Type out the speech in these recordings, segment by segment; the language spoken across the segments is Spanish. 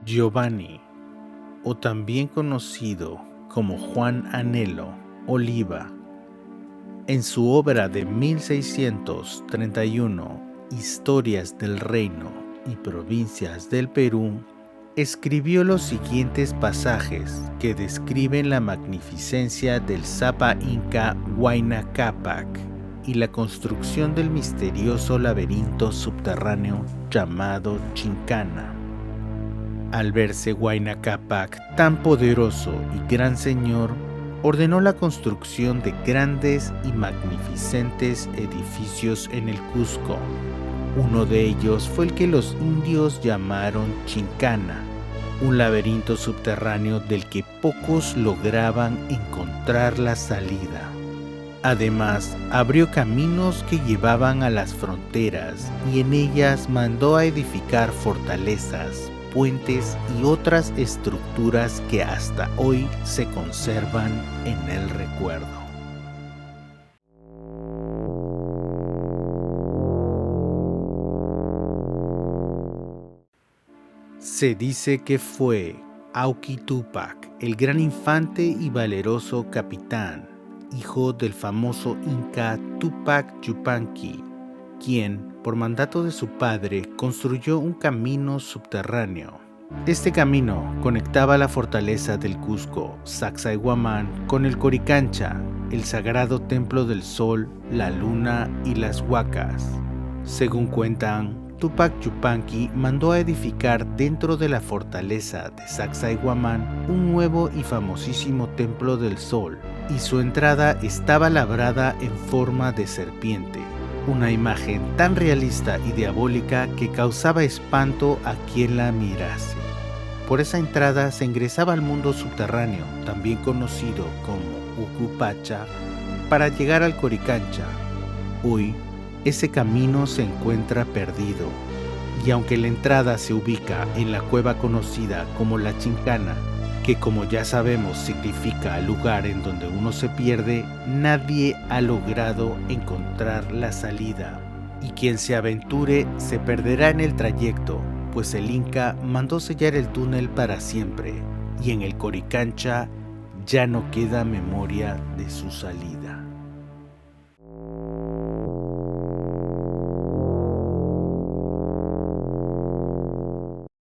Giovanni, o también conocido como Juan Anelo Oliva, en su obra de 1631, Historias del Reino y Provincias del Perú, escribió los siguientes pasajes que describen la magnificencia del Sapa Inca Huayna Cápac y la construcción del misterioso laberinto subterráneo llamado Chincana. Al verse Huayna Cápac tan poderoso y gran señor, ordenó la construcción de grandes y magnificentes edificios en el Cusco. Uno de ellos fue el que los indios llamaron Chincana, un laberinto subterráneo del que pocos lograban encontrar la salida. Además, abrió caminos que llevaban a las fronteras y en ellas mandó a edificar fortalezas, puentes y otras estructuras que hasta hoy se conservan en el recuerdo. Se dice que fue Auqui Túpac, el gran infante y valeroso capitán, hijo del famoso inca Túpac Yupanqui, quien, por mandato de su padre, construyó un camino subterráneo. Este camino conectaba la fortaleza del Cusco, Sacsayhuamán, con el Coricancha, el sagrado templo del sol, la luna y las huacas. Según cuentan, Túpac Yupanqui mandó a edificar dentro de la fortaleza de Sacsayhuamán un nuevo y famosísimo templo del sol, y su entrada estaba labrada en forma de serpiente, una imagen tan realista y diabólica que causaba espanto a quien la mirase. Por esa entrada se ingresaba al mundo subterráneo, también conocido como Ucupacha, para llegar al Coricancha. Hoy, ese camino se encuentra perdido, y aunque la entrada se ubica en la cueva conocida como la Chincana, que como ya sabemos significa lugar en donde uno se pierde, nadie ha logrado encontrar la salida. Y quien se aventure se perderá en el trayecto, pues el Inca mandó sellar el túnel para siempre, y en el Coricancha ya no queda memoria de su salida.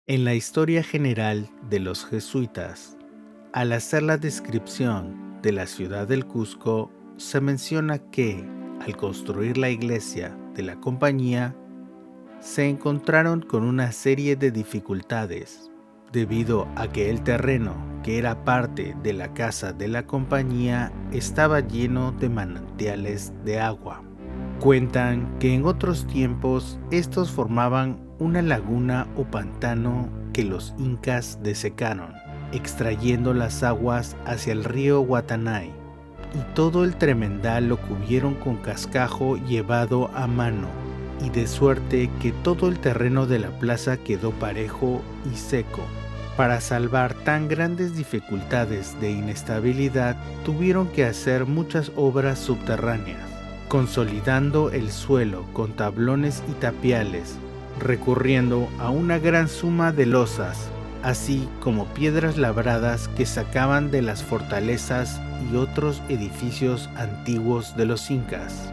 En la historia general de los jesuitas, al hacer la descripción de la ciudad del Cusco, se menciona que, al construir la iglesia de la compañía, se encontraron con una serie de dificultades, debido a que el terreno, que era parte de la casa de la compañía, estaba lleno de manantiales de agua. Cuentan que en otros tiempos estos formaban una laguna o pantano que los incas desecaron, extrayendo las aguas hacia el río Guatanay, y todo el tremendal lo cubrieron con cascajo llevado a mano, y de suerte que todo el terreno de la plaza quedó parejo y seco. Para salvar tan grandes dificultades de inestabilidad, tuvieron que hacer muchas obras subterráneas, consolidando el suelo con tablones y tapiales, recurriendo a una gran suma de losas, así como piedras labradas que sacaban de las fortalezas y otros edificios antiguos de los incas,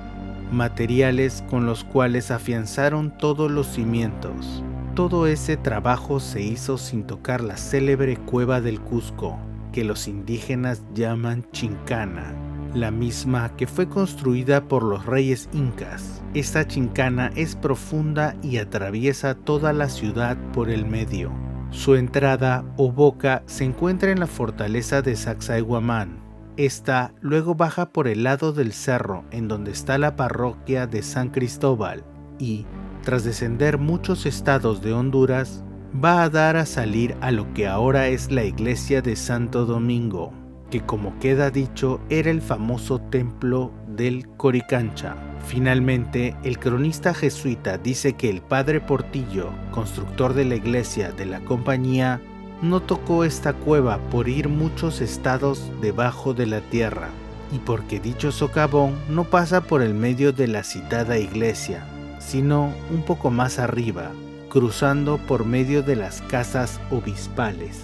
materiales con los cuales afianzaron todos los cimientos. Todo ese trabajo se hizo sin tocar la célebre cueva del Cusco, que los indígenas llaman Chincana, la misma que fue construida por los reyes incas. Esta Chincana es profunda y atraviesa toda la ciudad por el medio. Su entrada o boca se encuentra en la fortaleza de Sacsayhuamán. Esta luego baja por el lado del cerro en donde está la parroquia de San Cristóbal y, tras descender muchos estados de Honduras, va a dar a salir a lo que ahora es la iglesia de Santo Domingo, que como queda dicho era el famoso templo del Coricancha. Finalmente, el cronista jesuita dice que el padre Portillo, constructor de la iglesia de la compañía, no tocó esta cueva por ir muchos estados debajo de la tierra, y porque dicho socavón no pasa por el medio de la citada iglesia, sino un poco más arriba, cruzando por medio de las casas obispales.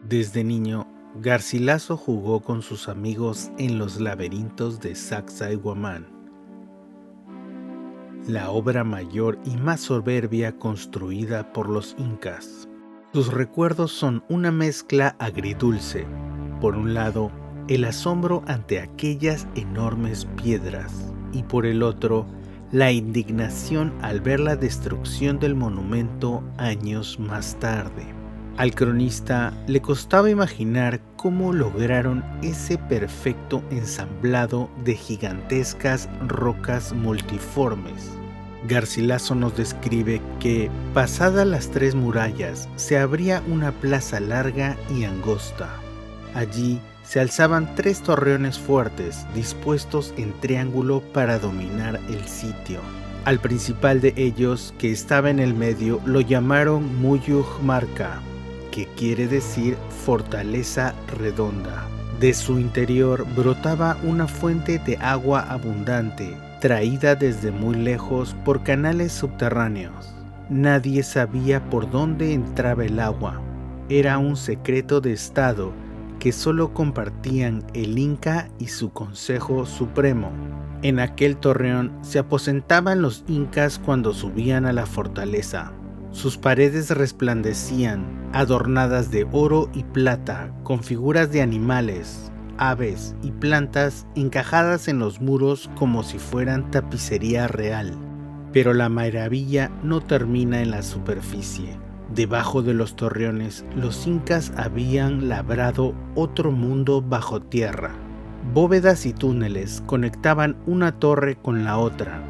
Desde niño, Garcilaso jugó con sus amigos en los laberintos de Sacsayhuamán, la obra mayor y más soberbia construida por los incas. Sus recuerdos son una mezcla agridulce. Por un lado, el asombro ante aquellas enormes piedras, y por el otro, la indignación al ver la destrucción del monumento años más tarde. Al cronista le costaba imaginar cómo lograron ese perfecto ensamblado de gigantescas rocas multiformes. Garcilaso nos describe que, pasadas las 3 murallas, se abría una plaza larga y angosta. Allí se alzaban 3 torreones fuertes, dispuestos en triángulo para dominar el sitio. Al principal de ellos, que estaba en el medio, lo llamaron Muyuj Marca, que quiere decir fortaleza redonda. De su interior brotaba una fuente de agua abundante, traída desde muy lejos por canales subterráneos. Nadie sabía por dónde entraba el agua. Era un secreto de estado que solo compartían el Inca y su Consejo Supremo. En aquel torreón se aposentaban los incas cuando subían a la fortaleza. Sus paredes resplandecían, adornadas de oro y plata, con figuras de animales, aves y plantas encajadas en los muros como si fueran tapicería real. Pero la maravilla no termina en la superficie. Debajo de los torreones, los incas habían labrado otro mundo bajo tierra. Bóvedas y túneles conectaban una torre con la otra.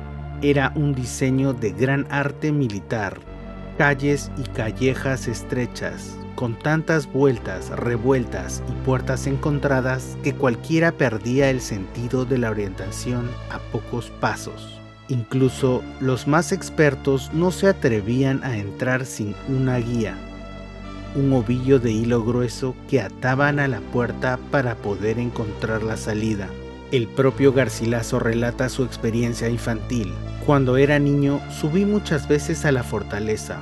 Era un diseño de gran arte militar. Calles y callejas estrechas, con tantas vueltas, revueltas y puertas encontradas que cualquiera perdía el sentido de la orientación a pocos pasos. Incluso los más expertos no se atrevían a entrar sin una guía, un ovillo de hilo grueso que ataban a la puerta para poder encontrar la salida. El propio Garcilaso relata su experiencia infantil. Cuando era niño, subí muchas veces a la fortaleza.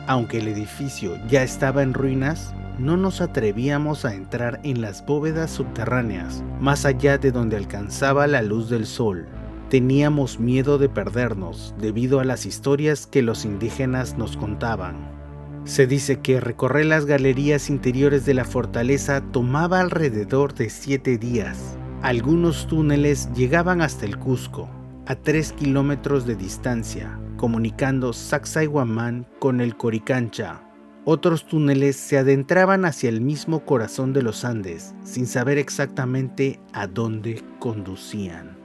Aunque el edificio ya estaba en ruinas, no nos atrevíamos a entrar en las bóvedas subterráneas, más allá de donde alcanzaba la luz del sol. Teníamos miedo de perdernos debido a las historias que los indígenas nos contaban. Se dice que recorrer las galerías interiores de la fortaleza tomaba alrededor de 7 días. Algunos túneles llegaban hasta el Cusco, a 3 kilómetros de distancia, comunicando Sacsayhuamán con el Coricancha. Otros túneles se adentraban hacia el mismo corazón de los Andes, sin saber exactamente a dónde conducían.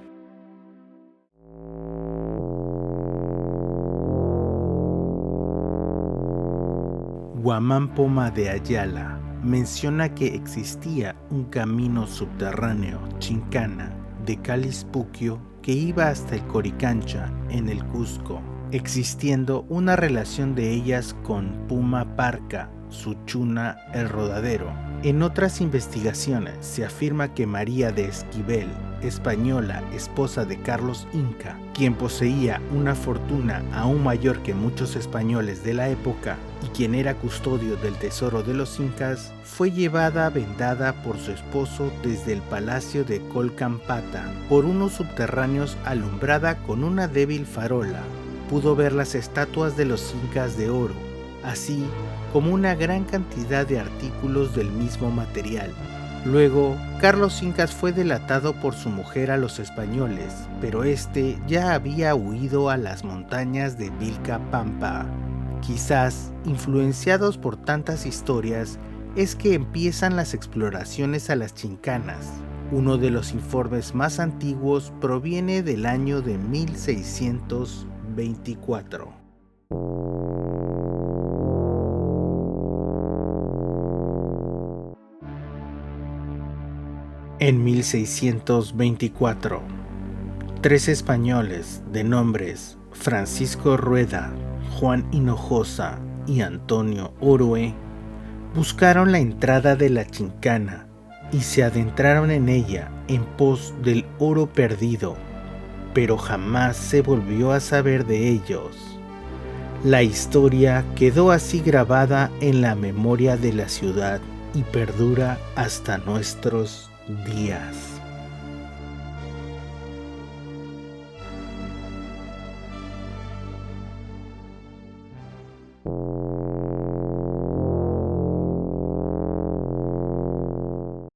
Guamán Poma de Ayala menciona que existía un camino subterráneo, Chincana, de Calispuquio que iba hasta el Coricancha, en el Cusco, existiendo una relación de ellas con Puma Parca, Suchuna el Rodadero. En otras investigaciones se afirma que María de Esquivel, española, esposa de Carlos Inca, quien poseía una fortuna aún mayor que muchos españoles de la época y quien era custodio del tesoro de los incas, fue llevada vendada por su esposo desde el palacio de Colcampata por unos subterráneos alumbrada con una débil farola. Pudo ver las estatuas de los incas de oro, así como una gran cantidad de artículos del mismo material. Luego, Carlos Incas fue delatado por su mujer a los españoles, pero este ya había huido a las montañas de Vilcapampa. Quizás, influenciados por tantas historias, es que empiezan las exploraciones a las Chincanas. Uno de los informes más antiguos proviene del año de 1624. En 1624, 3 españoles de nombres Francisco Rueda, Juan Hinojosa y Antonio Orue buscaron la entrada de la Chincana, y se adentraron en ella en pos del oro perdido, pero jamás se volvió a saber de ellos. La historia quedó así grabada en la memoria de la ciudad y perdura hasta nuestros días.